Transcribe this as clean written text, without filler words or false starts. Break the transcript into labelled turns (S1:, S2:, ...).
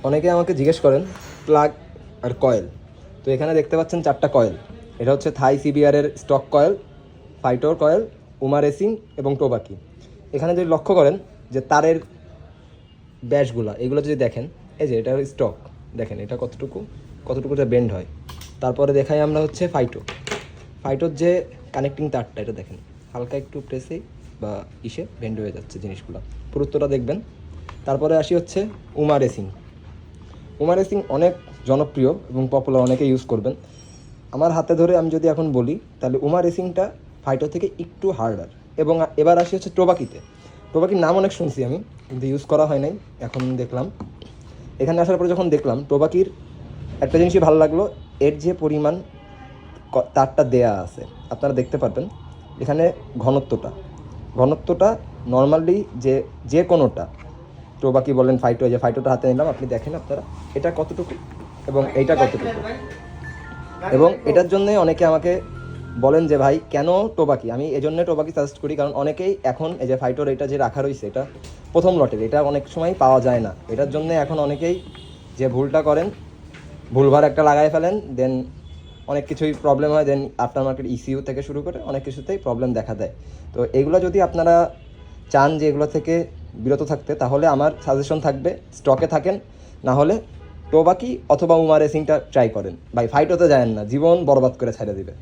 S1: অনেকে আমাকে জিজ্ঞেস করেন প্লাগ আর কয়েল। তো এখানে দেখতে পাচ্ছেন 4টা কয়েল। এটা হচ্ছে থাই সিবিআরের স্টক কয়েল, ফাইটোর কয়েল, উমা রেসিং এবং টোবাকি। এখানে যদি লক্ষ্য করেন যে তারের ব্যাসগুলা, এগুলো যদি দেখেন, এই যে এটা স্টক, দেখেন এটা কতটুকু যে বেন্ড হয়। তারপরে দেখাই আমরা হচ্ছে ফাইটোর যে কানেক্টিং তারটা, এটা দেখেন হালকা একটু প্রেসেই বা ইসে বেন্ড হয়ে যাচ্ছে জিনিসগুলো, পুরুত্বটা দেখবেন। তারপরে আসি হচ্ছে উমা রেসিং অনেক জনপ্রিয় এবং পপুলার, অনেকে ইউজ করবেন। আমার হাতে ধরে আমি যদি এখন বলি তাহলে উমা রেসিংটা ফাইটার থেকে একটু হার্ডার। এবং এবার আসি হচ্ছে টোবাকির নাম অনেক শুনছি আমি, কিন্তু ইউজ করা হয় নাই, এখন দেখলাম। এখানে আসার পরে যখন দেখলাম টোবাকির একটা জিনিসই ভালো লাগলো, এর যে পরিমাণ তারটা দেয়া আছে আপনারা দেখতে পারবেন। এখানে ঘনত্বটা নর্মালি যে কোনোটা, টোবাকি বলেন ফাইটো, যে ফাইটোটা হাতে নিলাম, আপনি দেখেন আপনারা এটা কতটুকু এবং এইটা কতটুকু। এবং এটার জন্য অনেকে আমাকে বলেন যে ভাই কেন টোবাকি, আমি এজন্য টোবাকি সাজেস্ট করি, কারণ অনেকেই এখন এই যে ফাইটোর এটা যে রাখা রয়েছে, এটা প্রথম লটের, এটা অনেক সময় পাওয়া যায় না। এটার জন্য এখন অনেকেই যে ভুলটা করেন, ভুলভার একটা লাগাই ফেলেন, দেন অনেক কিছুই প্রবলেম হয়, দেন আফটার মার্কেট ইসিইউ থেকে শুরু করে অনেক কিছুতেই প্রবলেম দেখা দেয়। তো এগুলো যদি আপনারা চান যে এগুলো থেকে বিরত থাকতে, তাহলে আমার সাজেশন থাকবে স্টকে থাকেন, না হলে টোবাকি অথবা উমা রেসিংটা ট্রাই করেন। ভাই ফাইটোতে যায়েন না, জীবন বরবাদ করে ছেড়ে দিবে।